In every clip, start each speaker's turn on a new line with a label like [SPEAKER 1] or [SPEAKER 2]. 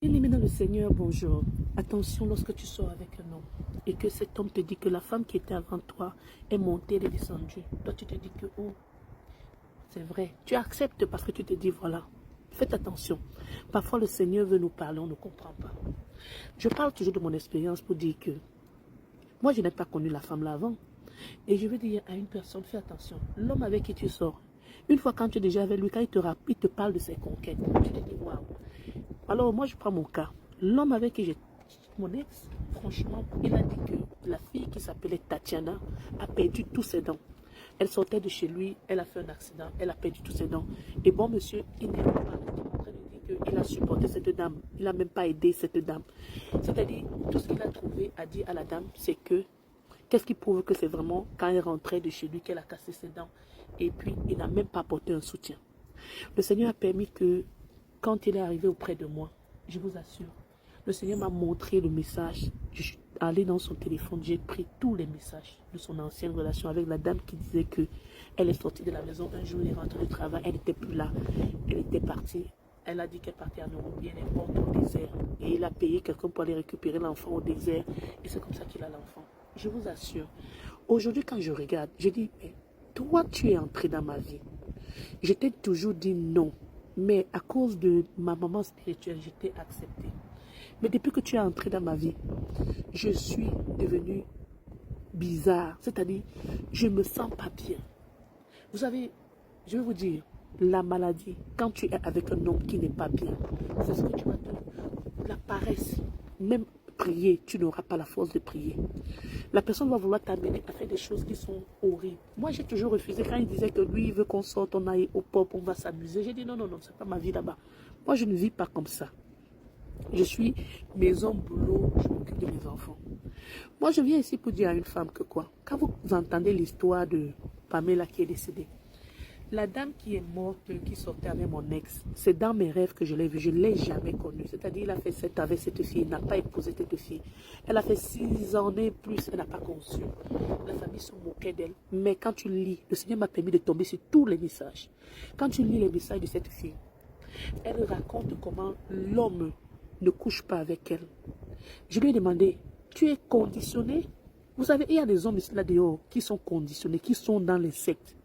[SPEAKER 1] Bien-aimé dans le Seigneur, bonjour. Attention lorsque tu sors avec un homme et que cet homme te dit que la femme qui était avant toi est montée, elle est descendue. Toi, tu te dis que, oh, c'est vrai. Tu acceptes parce que tu te dis, voilà, faites attention. Parfois, le Seigneur veut nous parler, on ne comprend pas. Je parle toujours de mon expérience pour dire que moi, je n'ai pas connu la femme là avant. Et je veux dire à une personne, fais attention. L'homme avec qui tu sors, une fois quand tu es déjà avec lui, quand il te parle de ses conquêtes, tu te dis, waouh. Alors, moi, je prends mon cas. L'homme avec qui j'ai... Mon ex, franchement, il a dit que la fille qui s'appelait Tatiana a perdu tous ses dents. Elle sortait de chez lui, elle a fait un accident, elle a perdu tous ses dents. Et bon, monsieur, il n'est pas en train de dire qu'il a supporté cette dame. Il n'a même pas aidé cette dame. C'est-à-dire, tout ce qu'il a trouvé à dire à la dame, c'est que qu'est-ce qui prouve que c'est vraiment quand elle rentrait de chez lui qu'elle a cassé ses dents. Et puis, il n'a même pas apporté un soutien. Le Seigneur a permis que, quand il est arrivé auprès de moi, je vous assure, le Seigneur m'a montré le message. Je suis allée dans son téléphone, j'ai pris tous les messages de son ancienne relation avec la dame qui disait que elle est sortie de la maison un jour, elle est rentrée du travail, elle n'était plus là, elle était partie. Elle a dit qu'elle partait en Europe, elle est morte au désert. Et il a payé quelqu'un pour aller récupérer l'enfant au désert. Et c'est comme ça qu'il a l'enfant. Je vous assure. Aujourd'hui, quand je regarde, je dis, mais toi, tu es entré dans ma vie. Je t'ai toujours dit non. Mais à cause de ma maman spirituelle, je t'ai accepté. Mais depuis que tu es entré dans ma vie, je suis devenue bizarre. C'est-à-dire, je ne me sens pas bien. Vous savez, je vais vous dire, la maladie, quand tu es avec un homme qui n'est pas bien, c'est ce que tu vas te... La paresse, même prier, tu n'auras pas la force de prier. La personne va vouloir t'amener à faire des choses qui sont horribles. Moi, j'ai toujours refusé. Quand il disait que lui, il veut qu'on sorte, on aille au pop, on va s'amuser. J'ai dit non, non, non, c'est pas ma vie là-bas. Moi, je ne vis pas comme ça. Je suis maison, boulot, je m'occupe de mes enfants. Moi, je viens ici pour dire à une femme que quoi? Quand vous entendez l'histoire de Pamela qui est décédée, la dame qui est morte, qui sortait avec mon ex, c'est dans mes rêves que je l'ai vue. Je ne l'ai jamais connue. C'est-à-dire, il a fait 7 avec cette fille, il n'a pas épousé cette fille. Elle a fait 6 ans et plus, elle n'a pas conçu. La famille se moquait d'elle. Mais quand tu lis, le Seigneur m'a permis de tomber sur tous les messages. Quand tu lis les messages de cette fille, elle raconte comment l'homme ne couche pas avec elle. Je lui ai demandé, tu es conditionné? Vous savez, il y a des hommes ici là dehors qui sont conditionnés, qui sont dans les sectes.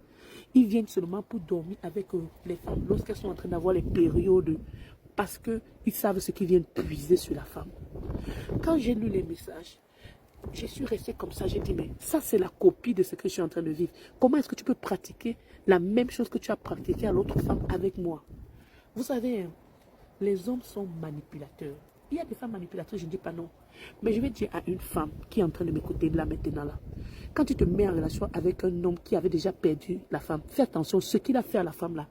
[SPEAKER 1] Ils viennent seulement pour dormir avec les femmes lorsqu'elles sont en train d'avoir les périodes parce qu'ils savent ce qu'ils viennent puiser sur la femme. Quand j'ai lu les messages, je suis restée comme ça. J'ai dit, mais ça c'est la copie de ce que je suis en train de vivre. Comment est-ce que tu peux pratiquer la même chose que tu as pratiqué à l'autre femme avec moi? Vous savez, les hommes sont manipulateurs. Il y a des femmes manipulatrices, je ne dis pas non. Mais je vais dire à une femme qui est en train de m'écouter là maintenant là. Quand tu te mets en relation avec un homme qui avait déjà perdu la femme, fais attention, ce qu'il a fait à la femme là,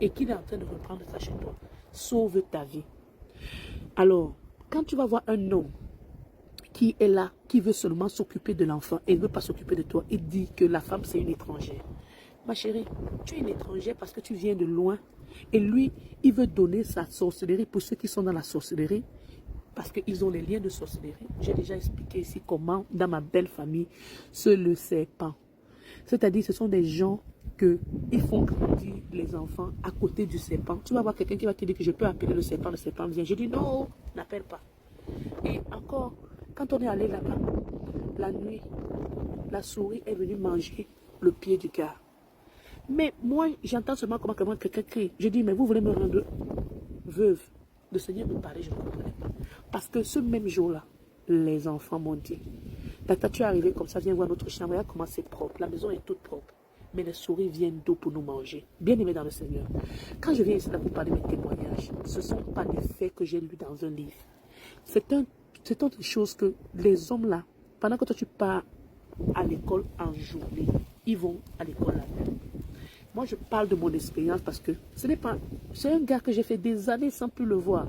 [SPEAKER 1] et qu'il est en train de reprendre ça chez toi, sauve ta vie. Alors, quand tu vas voir un homme qui est là, qui veut seulement s'occuper de l'enfant et ne veut pas s'occuper de toi, il dit que la femme c'est une étrangère. Ma chérie, tu es une étrangère parce que tu viens de loin. Et lui, il veut donner sa sorcellerie pour ceux qui sont dans la sorcellerie. Parce qu'ils ont les liens de sorcellerie. J'ai déjà expliqué ici comment, dans ma belle famille, le serpent. C'est-à-dire, ce sont des gens qui font grandir les enfants à côté du serpent. Tu vas voir quelqu'un qui va te dire que je peux appeler le serpent vient. Je dis non, n'appelle pas. Et encore, quand on est allé là-bas, la nuit, la souris est venue manger le pied du gars. Mais moi, j'entends seulement comment quelqu'un crie. Je dis, mais vous voulez me rendre veuve? Le Seigneur me parlait, je ne comprenais pas. Parce que ce même jour-là, les enfants m'ont dit, Tata, tu es arrivé comme ça, viens voir notre chambre, regarde comment c'est propre. La maison est toute propre. Mais les souris viennent d'eau pour nous manger. Bien aimé dans le Seigneur. Quand je viens ici là pour parler de mes témoignages, ce ne sont pas des faits que j'ai lus dans un livre. C'est autre chose que les hommes là, pendant que toi tu pars à l'école en journée, ils vont à l'école la nuit. Moi, je parle de mon expérience parce que ce n'est pas... C'est un gars que j'ai fait des années sans plus le voir.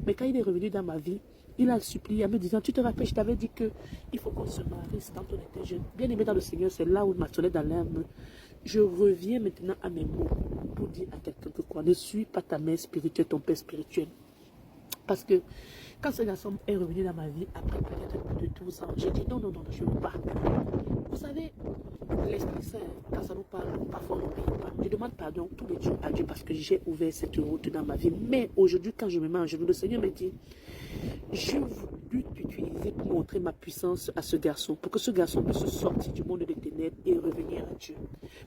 [SPEAKER 1] Mais quand il est revenu dans ma vie, il a supplié en me disant, tu te rappelles, je t'avais dit qu'il faut qu'on se marie quand on était jeune. Bien aimé dans le Seigneur, c'est là où ma sonnette d'alarme. Je reviens maintenant à mes mots pour dire à quelqu'un que quoi, ne suis pas ta mère spirituelle, ton père spirituel. Parce que quand ce garçon est revenu dans ma vie, après peut-être plus de 12 ans, j'ai dit non, non, non, je ne veux pas. Vous savez, l'Esprit Saint, quand ça nous parle, parfois on n'obéit pas. Je demande pardon tous les jours à Dieu parce que j'ai ouvert cette route dans ma vie. Mais aujourd'hui, quand je me mets en genoux, le Seigneur me dit, J'ai voulu t'utiliser pour montrer ma puissance à ce garçon, pour que ce garçon puisse sortir du monde des ténèbres et revenir à Dieu.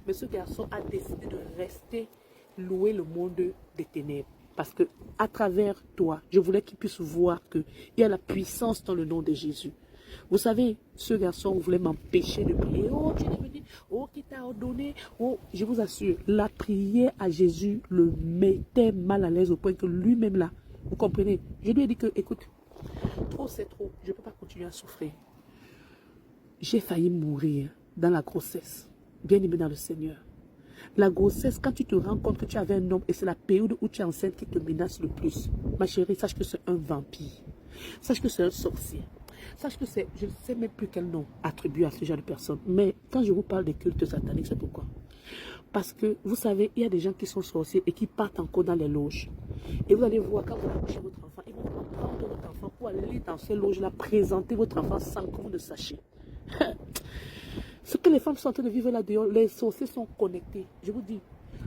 [SPEAKER 1] Mais ce garçon a décidé de rester louer le monde des ténèbres. Parce que à travers toi, je voulais qu'il puisse voir qu'il y a la puissance dans le nom de Jésus. Vous savez, ce garçon voulait m'empêcher de prier. Oh, tu es venu. Oh, qui t'a ordonné. Oh, je vous assure, la prière à Jésus le mettait mal à l'aise au point que lui-même là, vous comprenez, je lui ai dit que, écoute, trop c'est trop, je ne peux pas continuer à souffrir. J'ai failli mourir dans la grossesse, bien aimé dans le Seigneur. La grossesse, quand tu te rends compte que tu avais un homme et c'est la période où tu es enceinte qui te menace le plus. Ma chérie, sache que c'est un vampire. Sache que c'est un sorcier. Sache que c'est, je ne sais même plus quel nom attribuer à ce genre de personne. Mais quand je vous parle des cultes sataniques, c'est pourquoi. Parce que, vous savez, il y a des gens qui sont sorciers et qui partent encore dans les loges. Et vous allez voir, quand vous accouchez votre enfant, ils vont prendre votre enfant pour aller dans ces loges-là, présenter votre enfant sans que vous ne sachiez. Ce que les femmes sont en train de vivre là-dehors, les sorciers sont connectés. Je vous dis,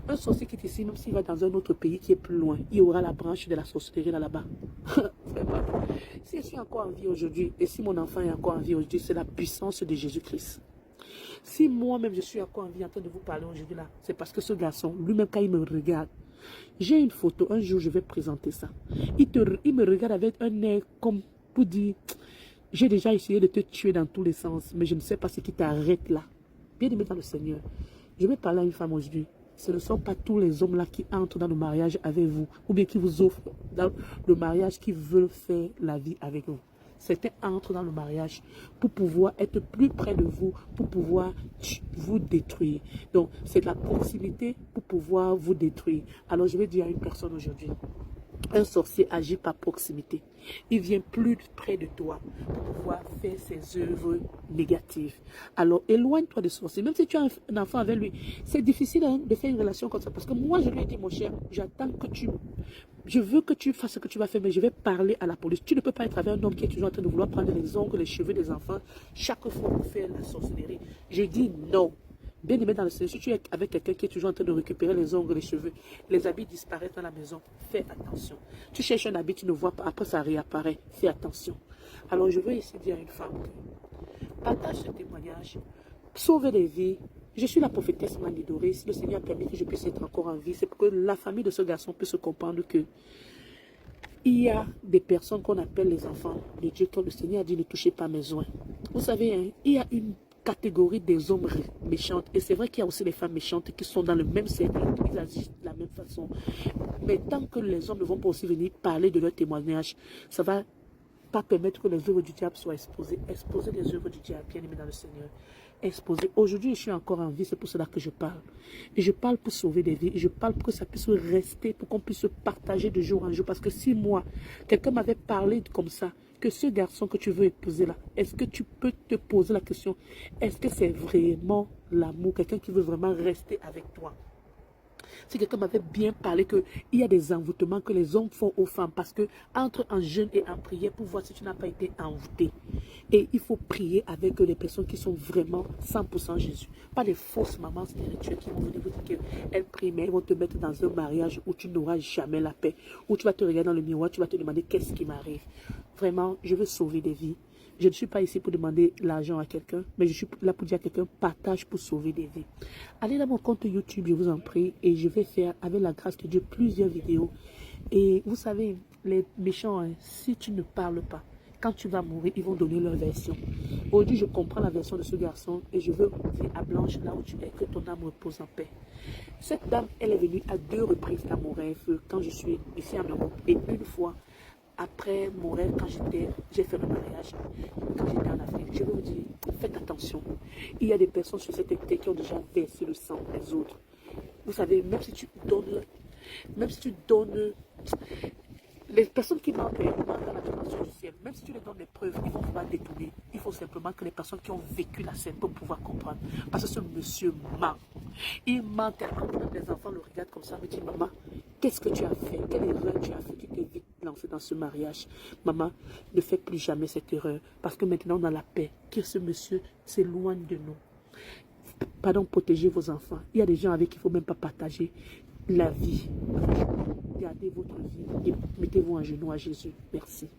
[SPEAKER 1] un sorcier qui est ici, même s'il va dans un autre pays qui est plus loin, il y aura la branche de la sorcellerie là-bas. Vraiment. Si je suis encore en vie aujourd'hui, et si mon enfant est encore en vie aujourd'hui, c'est la puissance de Jésus-Christ. Si moi-même je suis encore en vie en train de vous parler aujourd'hui là, c'est parce que ce garçon, lui-même quand il me regarde, j'ai une photo, un jour je vais présenter ça. Il me regarde avec un air comme pour dire, j'ai déjà essayé de te tuer dans tous les sens, mais je ne sais pas ce qui t'arrête là. Bien aimé dans le Seigneur, je vais parler à une femme aujourd'hui. Ce ne sont pas tous les hommes là qui entrent dans le mariage avec vous, ou bien qui vous offrent dans le mariage, qui veulent faire la vie avec vous. Certains entrent dans le mariage pour pouvoir être plus près de vous, pour pouvoir vous détruire. Donc, c'est de la proximité pour pouvoir vous détruire. Alors, je vais dire à une personne aujourd'hui, un sorcier agit par proximité. Il vient plus près de toi pour pouvoir faire ses œuvres négatives. Alors, éloigne-toi des sorciers. Même si tu as un enfant avec lui, c'est difficile hein, de faire une relation comme ça. Parce que moi, je lui ai dit, mon cher, j'attends que tu... Je veux que tu fasses ce que tu vas faire, mais je vais parler à la police. Tu ne peux pas être avec un homme qui est toujours en train de vouloir prendre les ongles, les cheveux des enfants, chaque fois pour faire la sorcellerie. Je dis non. Bien aimé dans le Seigneur, si tu es avec quelqu'un qui est toujours en train de récupérer les ongles, les cheveux, les habits disparaissent dans la maison, fais attention. Tu cherches un habit, tu ne vois pas, après ça réapparaît, fais attention. Alors je veux ici dire à une femme, partage ce témoignage, sauve des vies. Je suis la prophétesse Mandy Doris, le Seigneur a permis que je puisse être encore en vie, c'est pour que la famille de ce garçon puisse comprendre que il y a des personnes qu'on appelle les enfants de Dieu, quand le Seigneur a dit ne touchez pas mes oins. Vous savez, hein, il y a une catégorie des hommes méchantes. Et c'est vrai qu'il y a aussi des femmes méchantes qui sont dans le même cercle, ils agissent de la même façon. Mais tant que les hommes ne vont pas aussi venir parler de leur témoignage, ça va pas permettre que les œuvres du diable soient exposées. Exposer les œuvres du diable, bien aimé dans le Seigneur. Exposer. Aujourd'hui, je suis encore en vie, c'est pour cela que je parle. Et je parle pour sauver des vies. Et je parle pour que ça puisse rester, pour qu'on puisse se partager de jour en jour. Parce que si moi, quelqu'un m'avait parlé comme ça, que ce garçon que tu veux épouser là, est-ce que tu peux te poser la question, est-ce que c'est vraiment l'amour, quelqu'un qui veut vraiment rester avec toi? Si quelqu'un m'avait bien parlé qu'il y a des envoûtements que les hommes font aux femmes, parce que entre en jeûne et en prière pour voir si tu n'as pas été envoûté. Et il faut prier avec les personnes qui sont vraiment 100% Jésus. Pas les fausses mamans spirituelles qui vont venir vous dire qu'elles prient, mais elles vont te mettre dans un mariage où tu n'auras jamais la paix. Où tu vas te regarder dans le miroir, tu vas te demander qu'est-ce qui m'arrive. Vraiment, je veux sauver des vies. Je ne suis pas ici pour demander l'argent à quelqu'un, mais je suis là pour dire à quelqu'un, partage pour sauver des vies. Allez dans mon compte YouTube, je vous en prie, et je vais faire, avec la grâce de Dieu, plusieurs vidéos. Et vous savez, les méchants, hein, si tu ne parles pas, quand tu vas mourir, ils vont donner leur version. Aujourd'hui, je comprends la version de ce garçon, et je veux dire à Blanche, là où tu es, que ton âme repose en paix. Cette dame, elle est venue à 2 reprises à mon rêve, quand je suis ici en Europe, et une fois, après mon rêve, quand j'ai fait le mariage, quand j'étais en Afrique, je veux vous dire, faites attention. Il y a des personnes sur cette terre qui ont déjà versé le sang des autres. Vous savez, même si tu donnes, les personnes qui mentent dans la dimension du ciel, même si tu leur donnes des preuves, ils vont pouvoir détourner. Il faut simplement que les personnes qui ont vécu la scène pour pouvoir comprendre. Parce que ce monsieur ment. Il ment tellement que les enfants le regardent comme ça, me disent, maman, qu'est-ce que tu as fait? Quelle erreur tu as fait? Tu t'es vite lancé dans ce mariage. Maman, ne fais plus jamais cette erreur. Parce que maintenant, on a la paix. Que ce monsieur s'éloigne de nous. Pardon, protégez vos enfants. Il y a des gens avec qui il ne faut même pas partager la vie. Gardez votre vie et mettez-vous en genoux à Jésus. Merci.